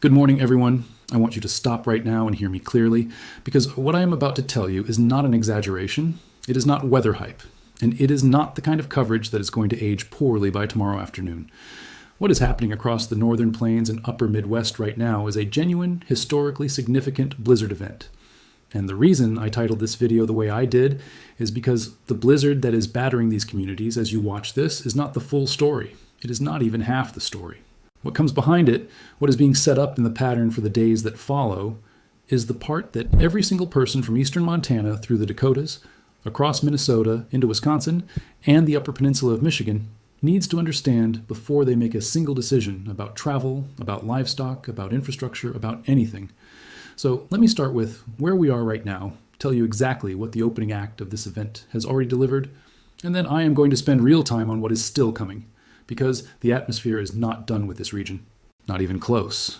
Good morning, everyone. I want you to stop right now and hear me clearly, because what I am about to tell you is not an exaggeration, it is not weather hype, and it is not the kind of coverage that is going to age poorly by tomorrow afternoon. What is happening across the northern plains and upper Midwest right now is a genuine, historically significant blizzard event. And the reason I titled this video the way I did is because the blizzard that is battering these communities as you watch this is not the full story. It is not even half the story. What comes behind it, what is being set up in the pattern for the days that follow, is the part that every single person from eastern Montana through the Dakotas, across Minnesota, into Wisconsin, and the Upper Peninsula of Michigan needs to understand before they make a single decision about travel, about livestock, about infrastructure, about anything. So let me start with where we are right now, tell you exactly what the opening act of this event has already delivered, and then I am going to spend real time on what is still coming, because the atmosphere is not done with this region, not even close.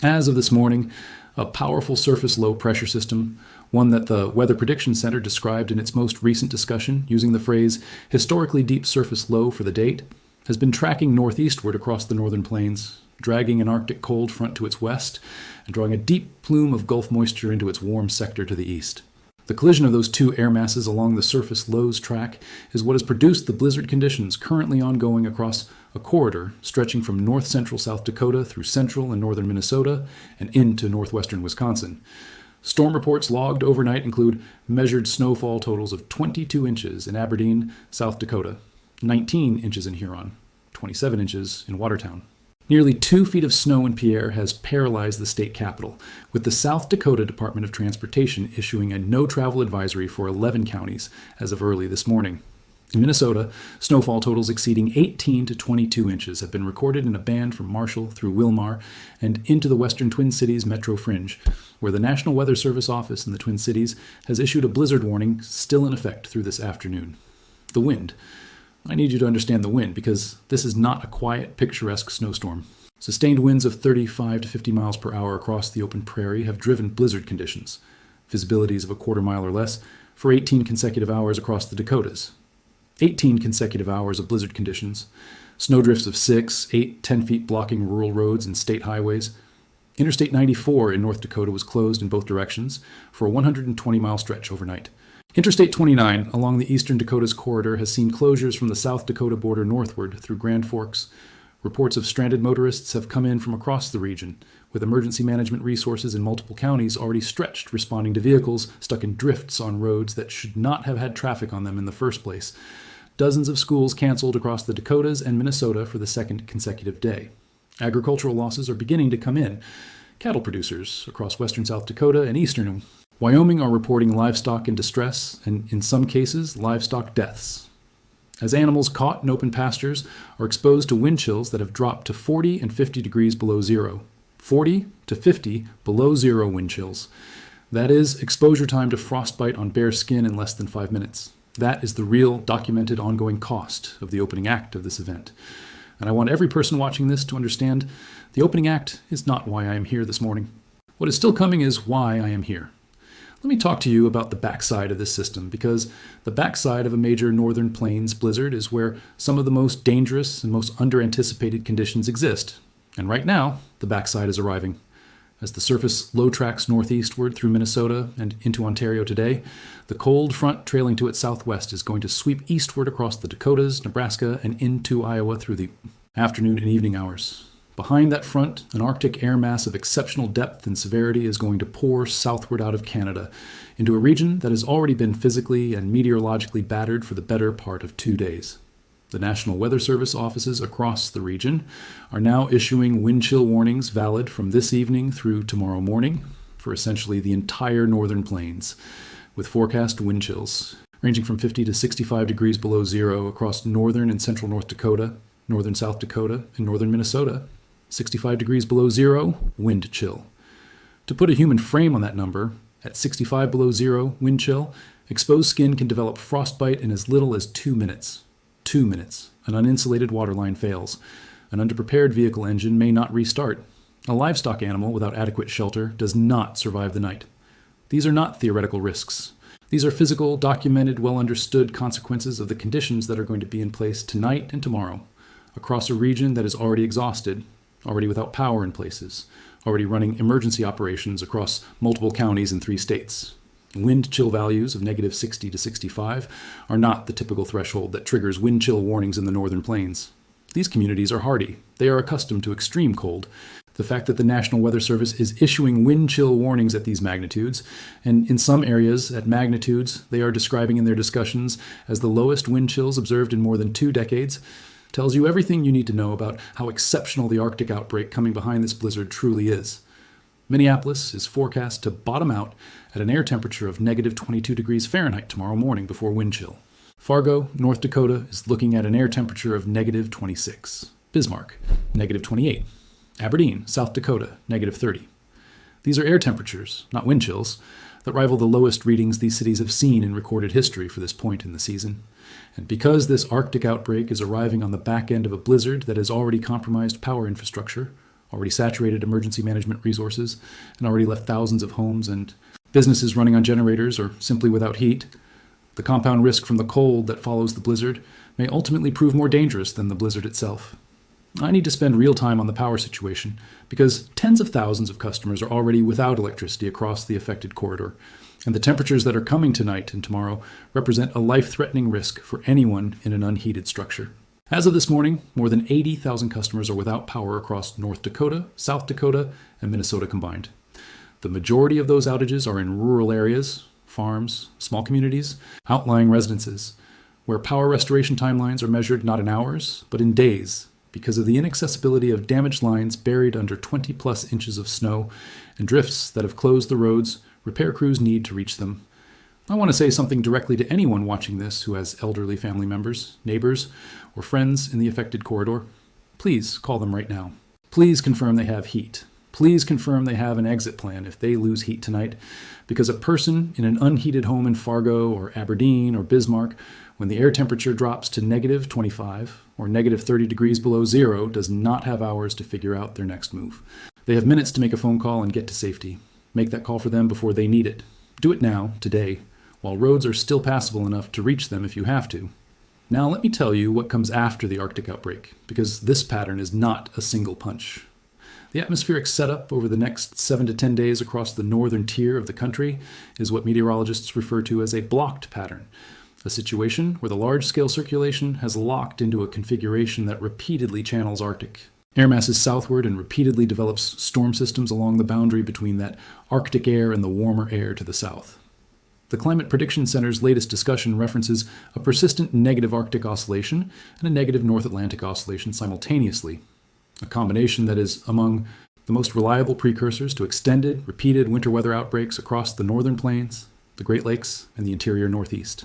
As of this morning, a powerful surface low pressure system, one that the Weather Prediction Center described in its most recent discussion using the phrase historically deep surface low for the date, has been tracking northeastward across the northern plains, dragging an Arctic cold front to its west and drawing a deep plume of Gulf moisture into its warm sector to the east. The collision of those two air masses along the surface lows track is what has produced the blizzard conditions currently ongoing across a corridor stretching from north-central South Dakota through central and northern Minnesota and into northwestern Wisconsin. Storm reports logged overnight include measured snowfall totals of 22 inches in Aberdeen, South Dakota, 19 inches in Huron, 27 inches in Watertown. Nearly 2 feet of snow in Pierre has paralyzed the state capital, with the South Dakota Department of Transportation issuing a no-travel advisory for 11 counties as of early this morning. In Minnesota, snowfall totals exceeding 18 to 22 inches have been recorded in a band from Marshall through Wilmar and into the western Twin Cities metro fringe, where the National Weather Service office in the Twin Cities has issued a blizzard warning still in effect through this afternoon. The wind. I need you to understand the wind, because this is not a quiet, picturesque snowstorm. Sustained winds of 35 to 50 miles per hour across the open prairie have driven blizzard conditions, visibilities of a quarter mile or less, for 18 consecutive hours across the Dakotas. 18 consecutive hours of blizzard conditions, snowdrifts of 6, 8, 10 feet blocking rural roads and state highways. Interstate 94 in North Dakota was closed in both directions for a 120-mile stretch overnight. Interstate 29 along the eastern Dakotas corridor has seen closures from the South Dakota border northward through Grand Forks. Reports of stranded motorists have come in from across the region, with emergency management resources in multiple counties already stretched responding to vehicles stuck in drifts on roads that should not have had traffic on them in the first place. Dozens of schools canceled across the Dakotas and Minnesota for the second consecutive day. Agricultural losses are beginning to come in. Cattle producers across western South Dakota and eastern Wyoming are reporting livestock in distress and, in some cases, livestock deaths, as animals caught in open pastures are exposed to wind chills that have dropped to 40 and 50 degrees below zero. 40 to 50 below zero wind chills. That is exposure time to frostbite on bare skin in less than 5 minutes. That is the real, documented, ongoing cost of the opening act of this event. And I want every person watching this to understand the opening act is not why I am here this morning. What is still coming is why I am here. Let me talk to you about the backside of this system, because the backside of a major northern plains blizzard is where some of the most dangerous and most under-anticipated conditions exist. And right now, the backside is arriving. As the surface low tracks northeastward through Minnesota and into Ontario today, the cold front trailing to its southwest is going to sweep eastward across the Dakotas, Nebraska, and into Iowa through the afternoon and evening hours. Behind that front, an Arctic air mass of exceptional depth and severity is going to pour southward out of Canada into a region that has already been physically and meteorologically battered for the better part of 2 days. The National Weather Service offices across the region are now issuing wind chill warnings valid from this evening through tomorrow morning for essentially the entire northern plains, with forecast wind chills ranging from 50 to 65 degrees below zero across northern and central North Dakota, northern South Dakota, and northern Minnesota. 65 degrees below zero, wind chill. To put a human frame on that number, at 65 below zero wind chill, exposed skin can develop frostbite in as little as 2 minutes. 2 minutes. An uninsulated waterline fails. An underprepared vehicle engine may not restart. A livestock animal without adequate shelter does not survive the night. These are not theoretical risks. These are physical, documented, well-understood consequences of the conditions that are going to be in place tonight and tomorrow, across a region that is already exhausted, already without power in places, already running emergency operations across multiple counties in 3 states. Wind chill values of negative 60 to 65 are not the typical threshold that triggers wind chill warnings in the northern plains. These communities are hardy. They are accustomed to extreme cold. The fact that the National Weather Service is issuing wind chill warnings at these magnitudes, and in some areas at magnitudes they are describing in their discussions as the lowest wind chills observed in more than 2 decades, tells you everything you need to know about how exceptional the Arctic outbreak coming behind this blizzard truly is. Minneapolis is forecast to bottom out at an air temperature of negative 22 degrees Fahrenheit tomorrow morning before wind chill. Fargo, North Dakota is looking at an air temperature of negative 26. Bismarck, negative 28. Aberdeen, South Dakota, negative 30. These are air temperatures, not wind chills, that rival the lowest readings these cities have seen in recorded history for this point in the season. And because this Arctic outbreak is arriving on the back end of a blizzard that has already compromised power infrastructure, already saturated emergency management resources, and already left thousands of homes and businesses running on generators or simply without heat, the compound risk from the cold that follows the blizzard may ultimately prove more dangerous than the blizzard itself. I need to spend real time on the power situation because tens of thousands of customers are already without electricity across the affected corridor, and the temperatures that are coming tonight and tomorrow represent a life-threatening risk for anyone in an unheated structure. As of this morning, more than 80,000 customers are without power across North Dakota, South Dakota, and Minnesota combined. The majority of those outages are in rural areas, farms, small communities, outlying residences, where power restoration timelines are measured not in hours, but in days, because of the inaccessibility of damaged lines buried under 20-plus inches of snow and drifts that have closed the roads repair crews need to reach them. I want to say something directly to anyone watching this who has elderly family members, neighbors, or friends in the affected corridor. Please call them right now. Please confirm they have heat. Please confirm they have an exit plan if they lose heat tonight, because a person in an unheated home in Fargo or Aberdeen or Bismarck, when the air temperature drops to negative 25 or negative 30 degrees below zero, does not have hours to figure out their next move. They have minutes to make a phone call and get to safety. Make that call for them before they need it. Do it now, today, while roads are still passable enough to reach them if you have to. Now let me tell you what comes after the Arctic outbreak, because this pattern is not a single punch. The atmospheric setup over the next 7 to 10 days across the northern tier of the country is what meteorologists refer to as a blocked pattern, a situation where the large-scale circulation has locked into a configuration that repeatedly channels Arctic air masses southward and repeatedly develops storm systems along the boundary between that Arctic air and the warmer air to the south. The Climate Prediction Center's latest discussion references a persistent negative Arctic oscillation and a negative North Atlantic oscillation simultaneously, a combination that is among the most reliable precursors to extended, repeated winter weather outbreaks across the northern plains, the Great Lakes, and the interior Northeast.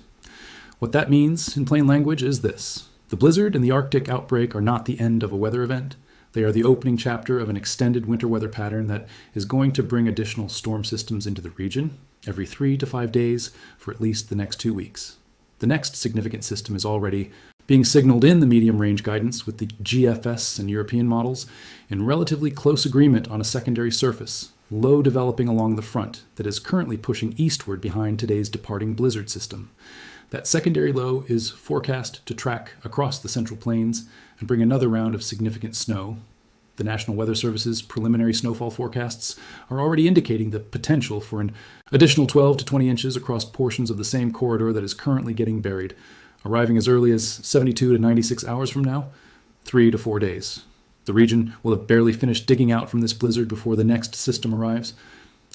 What that means, in plain language, is this. The blizzard and the Arctic outbreak are not the end of a weather event. They are the opening chapter of an extended winter weather pattern that is going to bring additional storm systems into the region every 3 to 5 days for at least the next 2 weeks. The next significant system is already being signaled in the medium-range guidance with the GFS and European models in relatively close agreement on a secondary surface, low developing along the front that is currently pushing eastward behind today's departing blizzard system. That secondary low is forecast to track across the Central Plains and bring another round of significant snow. The National Weather Service's preliminary snowfall forecasts are already indicating the potential for an additional 12 to 20 inches across portions of the same corridor that is currently getting buried, arriving as early as 72 to 96 hours from now, 3 to 4 days. The region will have barely finished digging out from this blizzard before the next system arrives.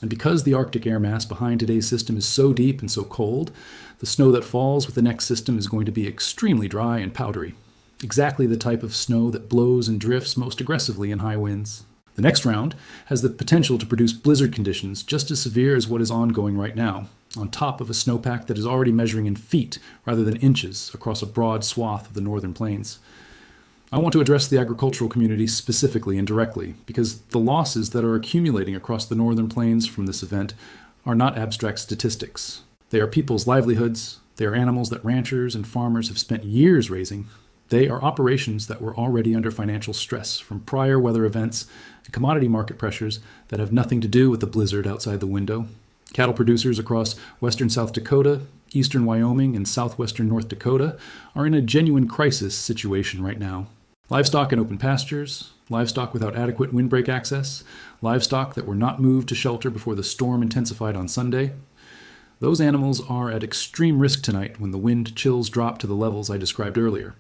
And because the Arctic air mass behind today's system is so deep and so cold, the snow that falls with the next system is going to be extremely dry and powdery. Exactly the type of snow that blows and drifts most aggressively in high winds. The next round has the potential to produce blizzard conditions just as severe as what is ongoing right now, on top of a snowpack that is already measuring in feet rather than inches across a broad swath of the northern plains. I want to address the agricultural community specifically and directly, because the losses that are accumulating across the northern plains from this event are not abstract statistics. They are people's livelihoods, they are animals that ranchers and farmers have spent years raising. They are operations that were already under financial stress from prior weather events and commodity market pressures that have nothing to do with the blizzard outside the window. Cattle producers across western South Dakota, eastern Wyoming, and southwestern North Dakota are in a genuine crisis situation right now. Livestock in open pastures, livestock without adequate windbreak access, livestock that were not moved to shelter before the storm intensified on Sunday. Those animals are at extreme risk tonight when the wind chills drop to the levels I described earlier.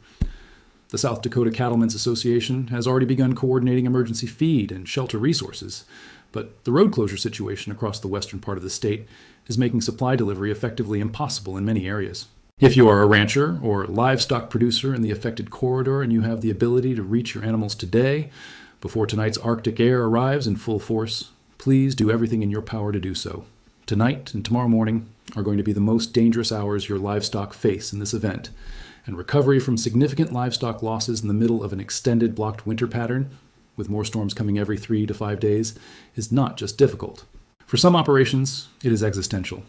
The South Dakota Cattlemen's Association has already begun coordinating emergency feed and shelter resources, but the road closure situation across the western part of the state is making supply delivery effectively impossible in many areas. If you are a rancher or livestock producer in the affected corridor and you have the ability to reach your animals today, before tonight's Arctic air arrives in full force, please do everything in your power to do so. Tonight and tomorrow morning are going to be the most dangerous hours your livestock face in this event, and recovery from significant livestock losses in the middle of an extended blocked winter pattern, with more storms coming every 3 to 5 days, is not just difficult. For some operations, it is existential.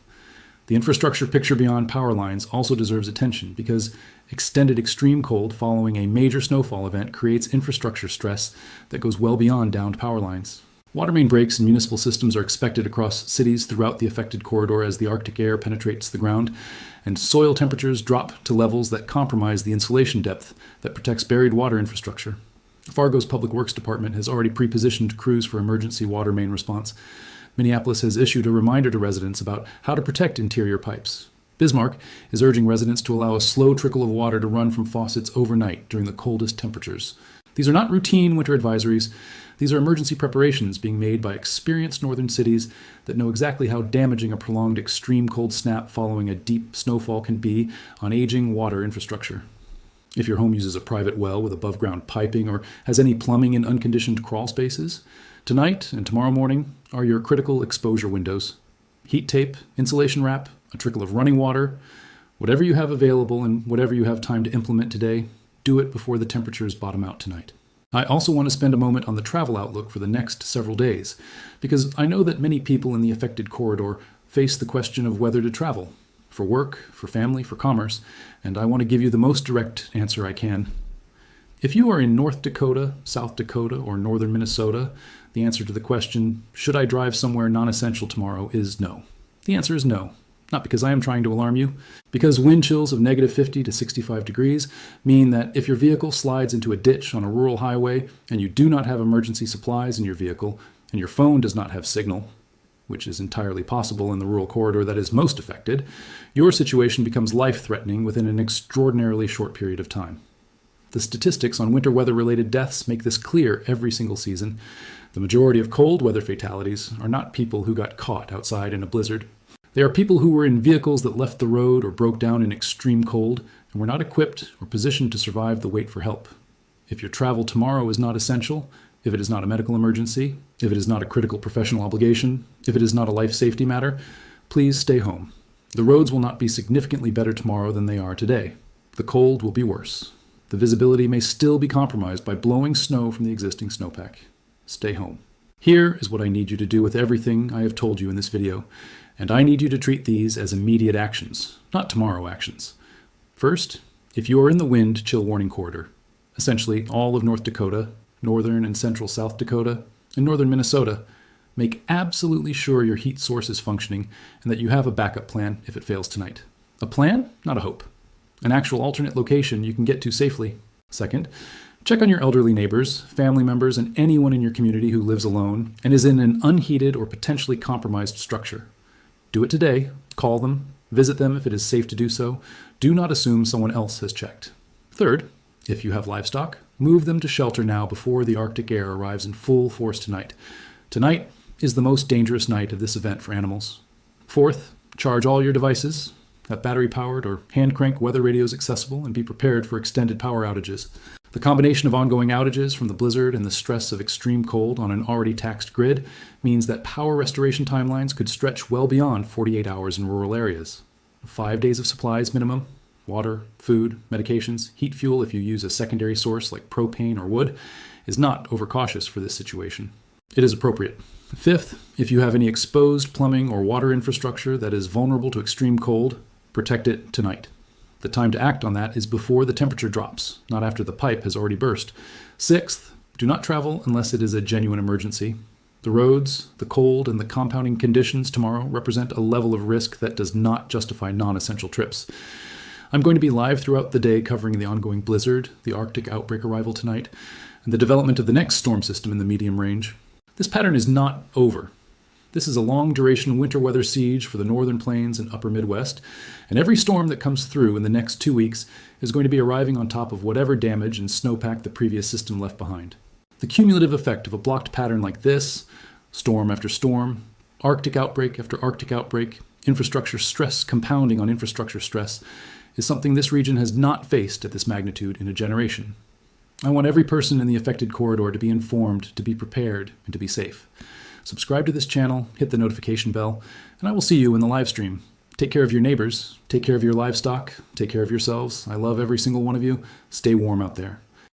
The infrastructure picture beyond power lines also deserves attention because extended extreme cold following a major snowfall event creates infrastructure stress that goes well beyond downed power lines. Water main breaks in municipal systems are expected across cities throughout the affected corridor as the Arctic air penetrates the ground, and soil temperatures drop to levels that compromise the insulation depth that protects buried water infrastructure. Fargo's Public Works Department has already pre-positioned crews for emergency water main response. Minneapolis has issued a reminder to residents about how to protect interior pipes. Bismarck is urging residents to allow a slow trickle of water to run from faucets overnight during the coldest temperatures. These are not routine winter advisories. These are emergency preparations being made by experienced northern cities that know exactly how damaging a prolonged extreme cold snap following a deep snowfall can be on aging water infrastructure. If your home uses a private well with above-ground piping or has any plumbing in unconditioned crawl spaces, tonight and tomorrow morning are your critical exposure windows. Heat tape, insulation wrap, a trickle of running water, whatever you have available and whatever you have time to implement today, do it before the temperatures bottom out tonight. I also want to spend a moment on the travel outlook for the next several days, because I know that many people in the affected corridor face the question of whether to travel, for work, for family, for commerce, and I want to give you the most direct answer I can. If you are in North Dakota, South Dakota, or northern Minnesota, the answer to the question, should I drive somewhere non-essential tomorrow, is no. The answer is no. Not because I am trying to alarm you, because wind chills of -50 to 65 degrees mean that if your vehicle slides into a ditch on a rural highway and you do not have emergency supplies in your vehicle and your phone does not have signal, which is entirely possible in the rural corridor that is most affected, your situation becomes life-threatening within an extraordinarily short period of time. The statistics on winter weather-related deaths make this clear every single season. The majority of cold weather fatalities are not people who got caught outside in a blizzard. They are people who were in vehicles that left the road or broke down in extreme cold and were not equipped or positioned to survive the wait for help. If your travel tomorrow is not essential, if it is not a medical emergency, if it is not a critical professional obligation, if it is not a life safety matter, please stay home. The roads will not be significantly better tomorrow than they are today. The cold will be worse. The visibility may still be compromised by blowing snow from the existing snowpack. Stay home. Here is what I need you to do with everything I have told you in this video, and I need you to treat these as immediate actions, not tomorrow actions. First, if you are in the wind chill warning corridor, essentially all of North Dakota, northern and central South Dakota, and northern Minnesota, make absolutely sure your heat source is functioning and that you have a backup plan if it fails tonight. A plan, not a hope. An actual alternate location you can get to safely. Second, check on your elderly neighbors, family members, and anyone in your community who lives alone and is in an unheated or potentially compromised structure. Do it today. Call them. Visit them if it is safe to do so. Do not assume someone else has checked. Third, if you have livestock, move them to shelter now before the Arctic air arrives in full force tonight. Tonight is the most dangerous night of this event for animals. Fourth, charge all your devices. Have battery-powered or hand-crank weather radios accessible and be prepared for extended power outages. The combination of ongoing outages from the blizzard and the stress of extreme cold on an already taxed grid means that power restoration timelines could stretch well beyond 48 hours in rural areas. 5 days of supplies minimum, water, food, medications, heat fuel if you use a secondary source like propane or wood, is not overcautious for this situation. It is appropriate. Fifth, if you have any exposed plumbing or water infrastructure that is vulnerable to extreme cold, protect it tonight. The time to act on that is before the temperature drops, not after the pipe has already burst. Sixth, do not travel unless it is a genuine emergency. The roads, the cold, and the compounding conditions tomorrow represent a level of risk that does not justify non-essential trips. I'm going to be live throughout the day covering the ongoing blizzard, the Arctic outbreak arrival tonight, and the development of the next storm system in the medium range. This pattern is not over. This is a long-duration winter weather siege for the northern plains and upper Midwest, and every storm that comes through in the next 2 weeks is going to be arriving on top of whatever damage and snowpack the previous system left behind. The cumulative effect of a blocked pattern like this, storm after storm, Arctic outbreak after Arctic outbreak, infrastructure stress compounding on infrastructure stress, is something this region has not faced at this magnitude in a generation. I want every person in the affected corridor to be informed, to be prepared, and to be safe. Subscribe to this channel, hit the notification bell, and I will see you in the live stream. Take care of your neighbors, take care of your livestock, take care of yourselves. I love every single one of you. Stay warm out there.